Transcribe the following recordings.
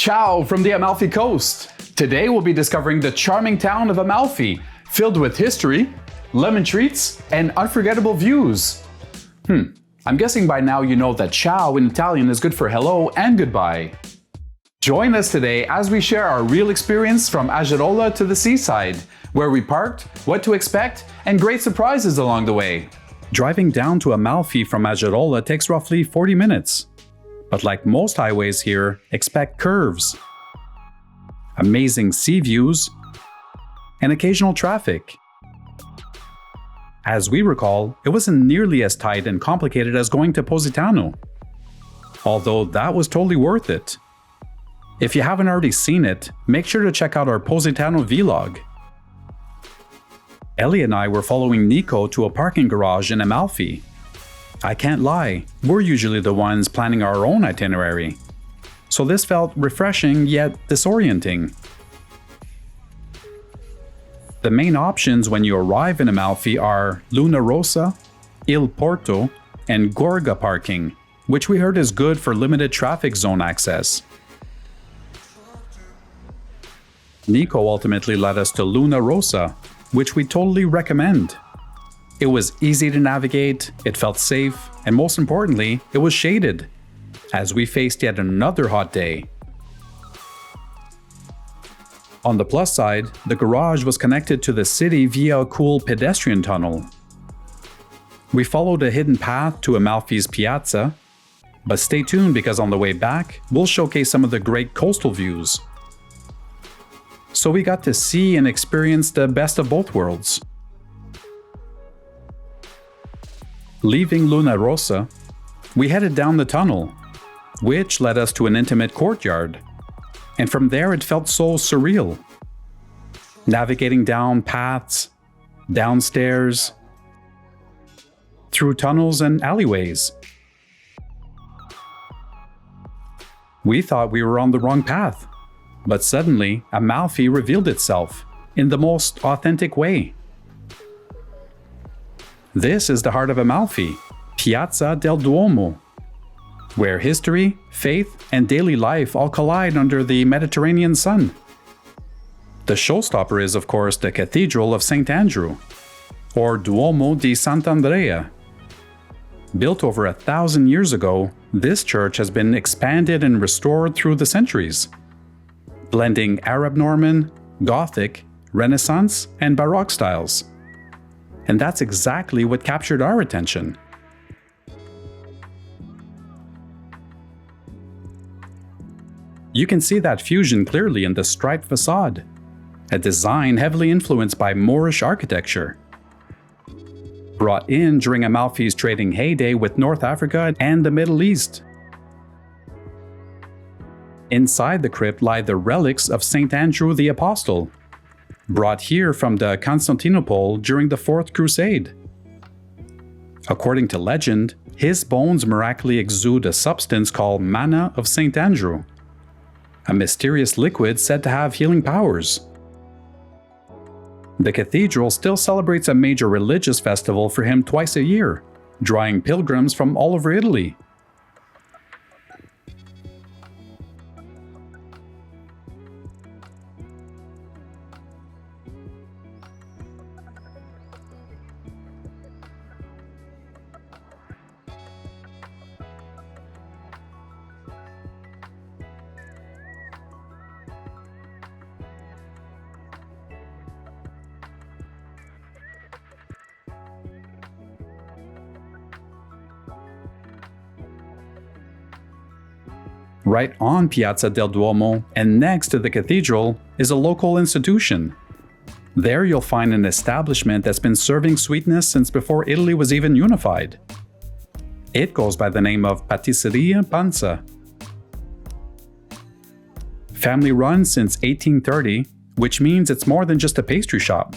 Ciao from the Amalfi Coast! Today we'll be discovering the charming town of Amalfi, filled with history, lemon treats, and unforgettable views. I'm guessing by now you know that ciao in Italian is good for hello and goodbye. Join us today as we share our real experience from Agerola to the seaside, where we parked, what to expect, and great surprises along the way. Driving down to Amalfi from Agerola takes roughly 40 minutes. But like most highways here, expect curves, amazing sea views, and occasional traffic. As we recall, it wasn't nearly as tight and complicated as going to Positano, although that was totally worth it. If you haven't already seen it, make sure to check out our Positano vlog. Ellie and I were following Nico to a parking garage in Amalfi. I can't lie, we're usually the ones planning our own itinerary. So this felt refreshing yet disorienting. The main options when you arrive in Amalfi are Luna Rossa, Il Porto, and Gorga parking, which we heard is good for limited traffic zone access. Nico ultimately led us to Luna Rossa, which we totally recommend. It was easy to navigate, it felt safe, and most importantly, it was shaded, as we faced yet another hot day. On the plus side, the garage was connected to the city via a cool pedestrian tunnel. We followed a hidden path to Amalfi's Piazza, but stay tuned because on the way back, we'll showcase some of the great coastal views. So we got to see and experience the best of both worlds. Leaving Luna Rossa, we headed down the tunnel, which led us to an intimate courtyard. And from there it felt so surreal. Navigating down paths, downstairs, through tunnels and alleyways. We thought we were on the wrong path, but suddenly Amalfi revealed itself in the most authentic way. This is the heart of Amalfi, Piazza del Duomo, where history, faith, and daily life all collide under the Mediterranean sun. The showstopper is, of course, the Cathedral of St. Andrew, or Duomo di Sant'Andrea. Built over 1,000 years ago, this church has been expanded and restored through the centuries, blending Arab Norman, Gothic, Renaissance, and Baroque styles. And that's exactly what captured our attention. You can see that fusion clearly in the striped facade, a design heavily influenced by Moorish architecture. Brought in during Amalfi's trading heyday with North Africa and the Middle East. Inside the crypt lie the relics of St. Andrew the Apostle, brought here from the Constantinople during the Fourth Crusade. According to legend, his bones miraculously exude a substance called manna of St. Andrew, a mysterious liquid said to have healing powers. The cathedral still celebrates a major religious festival for him twice a year, drawing pilgrims from all over Italy. Right on Piazza del Duomo and next to the cathedral is a local institution. There you'll find an establishment that's been serving sweetness since before Italy was even unified. It goes by the name of Pasticceria Panza. Family run since 1830, which means it's more than just a pastry shop.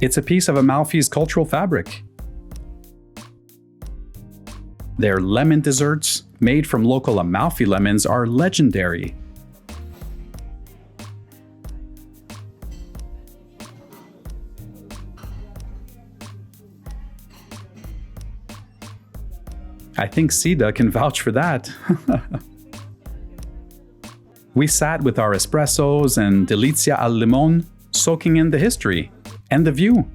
It's a piece of Amalfi's cultural fabric. Their lemon desserts, made from local Amalfi lemons, are legendary. I think Sida can vouch for that. We sat with our espressos and Delizia al Limone, soaking in the history and the view.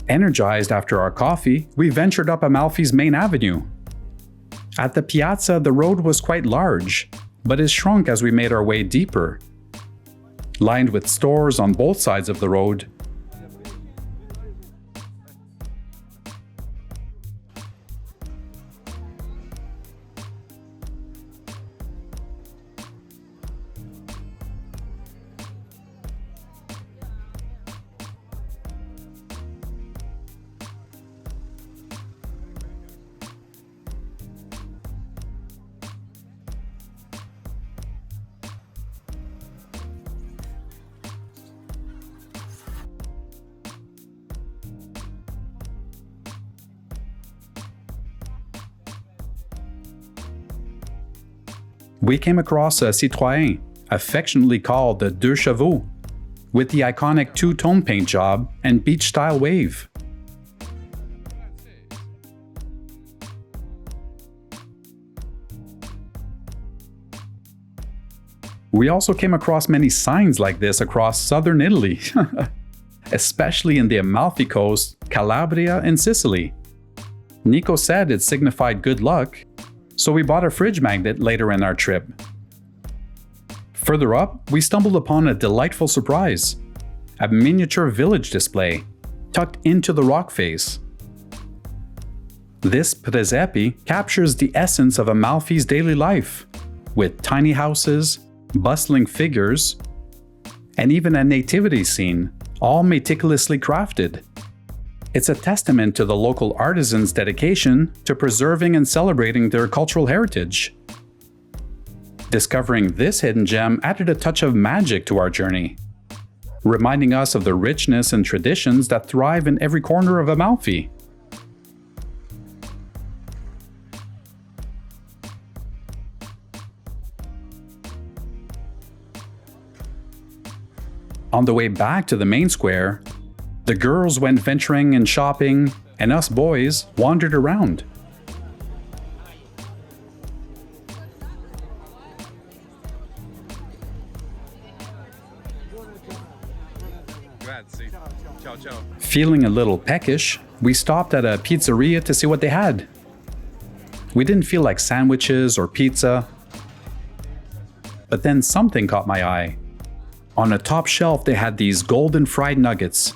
Energized after our coffee, we ventured up Amalfi's main avenue. At the Piazza, the road was quite large, but it shrunk as we made our way deeper. Lined with stores on both sides of the road, we came across a Citroën, affectionately called the Deux Chevaux, with the iconic two-tone paint job and beach-style wave. We also came across many signs like this across southern Italy, especially in the Amalfi Coast, Calabria, and Sicily. Nico said it signified good luck, so we bought a fridge magnet later in our trip. Further up, we stumbled upon a delightful surprise, a miniature village display, tucked into the rock face. This presepe captures the essence of Amalfi's daily life, with tiny houses, bustling figures, and even a nativity scene, all meticulously crafted. It's a testament to the local artisans' dedication to preserving and celebrating their cultural heritage. Discovering this hidden gem added a touch of magic to our journey, reminding us of the richness and traditions that thrive in every corner of Amalfi. On the way back to the main square, the girls went venturing and shopping, and us boys wandered around. Feeling a little peckish, we stopped at a pizzeria to see what they had. We didn't feel like sandwiches or pizza, but then something caught my eye. On a top shelf, they had these golden fried nuggets.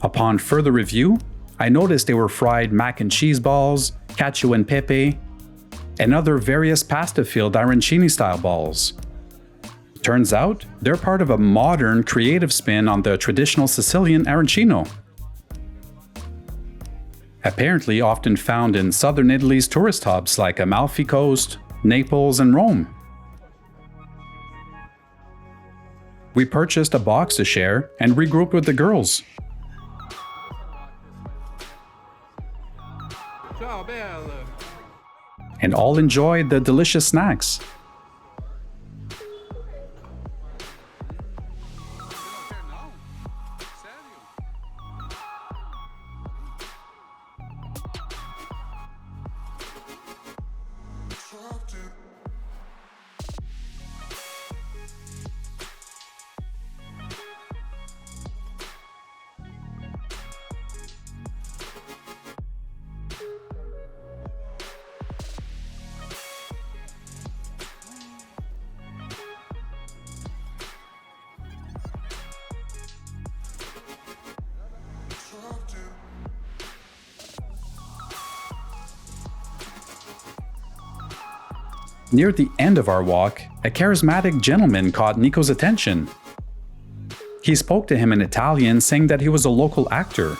Upon further review, I noticed they were fried mac and cheese balls, cacio and pepe, and other various pasta-filled arancini-style balls. Turns out, they're part of a modern, creative spin on the traditional Sicilian arancino. Apparently often found in southern Italy's tourist hubs like Amalfi Coast, Naples, and Rome. We purchased a box to share and regrouped with the girls. And all enjoyed the delicious snacks. Near the end of our walk, a charismatic gentleman caught Nico's attention. He spoke to him in Italian, saying that he was a local actor,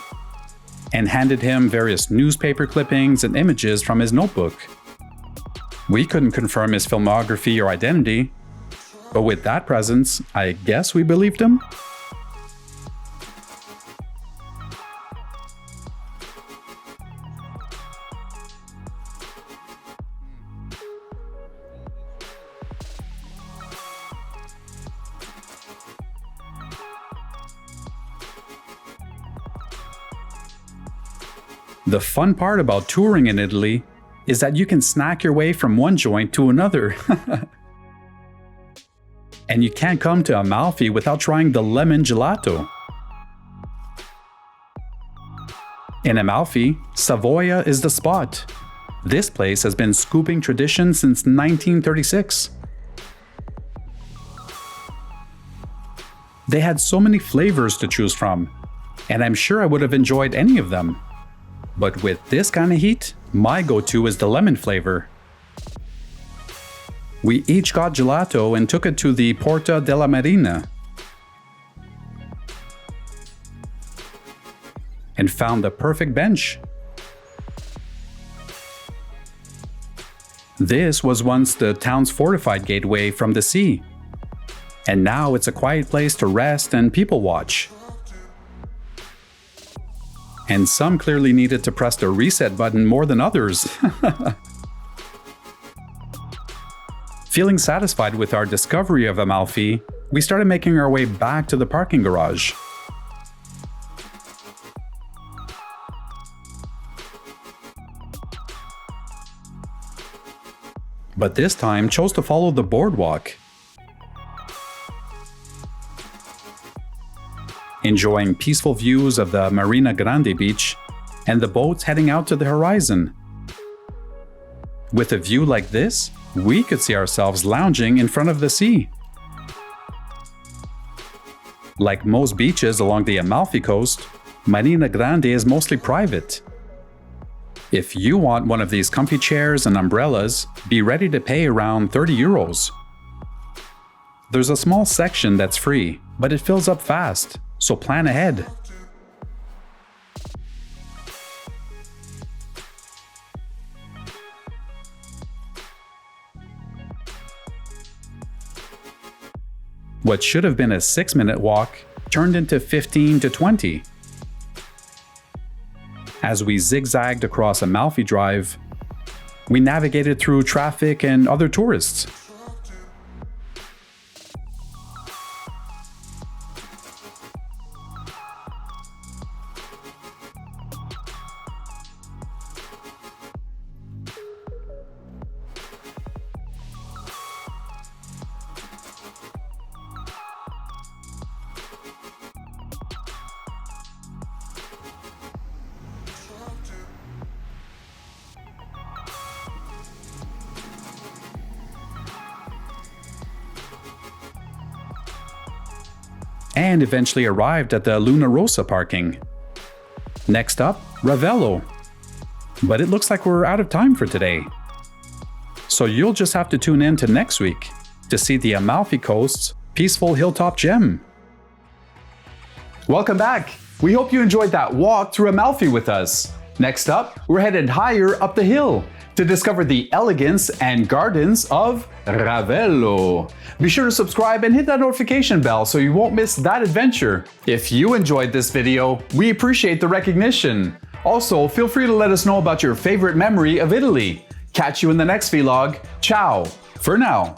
and handed him various newspaper clippings and images from his notebook. We couldn't confirm his filmography or identity, but with that presence, I guess we believed him? The fun part about touring in Italy is that you can snack your way from one joint to another. And you can't come to Amalfi without trying the lemon gelato. In Amalfi, Savoia is the spot. This place has been scooping tradition since 1936. They had so many flavors to choose from, and I'm sure I would have enjoyed any of them. But with this kind of heat, my go-to is the lemon flavor. We each got gelato and took it to the Porta della Marina and found the perfect bench. This was once the town's fortified gateway from the sea, and now it's a quiet place to rest and people watch. And some clearly needed to press the reset button more than others. Feeling satisfied with our discovery of Amalfi, we started making our way back to the parking garage. But this time chose to follow the boardwalk. Enjoying peaceful views of the Marina Grande beach and the boats heading out to the horizon. With a view like this, we could see ourselves lounging in front of the sea. Like most beaches along the Amalfi Coast, Marina Grande is mostly private. If you want one of these comfy chairs and umbrellas, be ready to pay around 30 euros. There's a small section that's free, but it fills up fast, so plan ahead. What should have been a 6-minute walk turned into 15 to 20. As we zigzagged across Amalfi Drive, we navigated through traffic and other tourists. And eventually arrived at the Luna Rossa parking. Next up, Ravello. But it looks like we're out of time for today. So you'll just have to tune in to next week to see the Amalfi Coast's peaceful hilltop gem. Welcome back! We hope you enjoyed that walk through Amalfi with us. Next up, we're headed higher up the hill to discover the elegance and gardens of Ravello. Be sure to subscribe and hit that notification bell so you won't miss that adventure. If you enjoyed this video, we appreciate the recognition. Also, feel free to let us know about your favorite memory of Italy. Catch you in the next vlog. Ciao for now.